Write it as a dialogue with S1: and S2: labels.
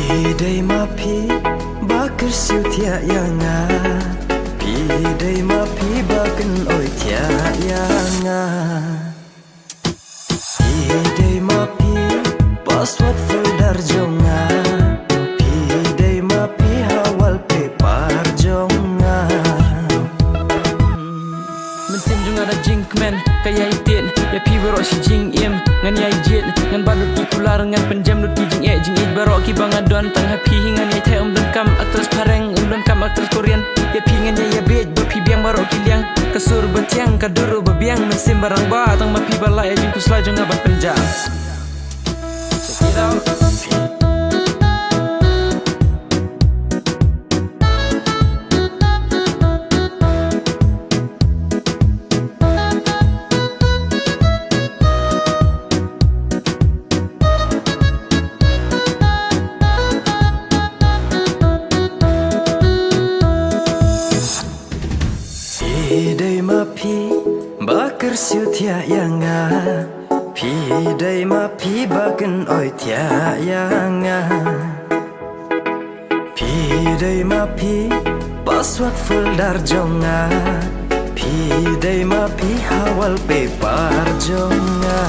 S1: Pidei mapi bakar siu tia yanga, pidei mapi bakan oi tia yanga. Pidei mapi password folder jonga, pidei mapi hawal paper jonga.
S2: Mesin jung ada jinkman kaya itin ya pi berok si jing im ngan ya ijit ngan balut ki kular ngan penjam lut ki jing jing it berok ki bangadon tang happy ngan ya the dan kam aktris pareng dan kam aktris korean ya pi ngan ya bej ba pi biang berok ki liang kasur betiang kaduru bebiang mesin barang ba tang ma pi bala ya jing kusla jung abat penjam. Check it out.
S1: Pidei mapi bakar siu tia yanga, pidei mapi bakan oi tia yanga. Pidei mapi password folder jonga, pidei mapi hawal paper jonga.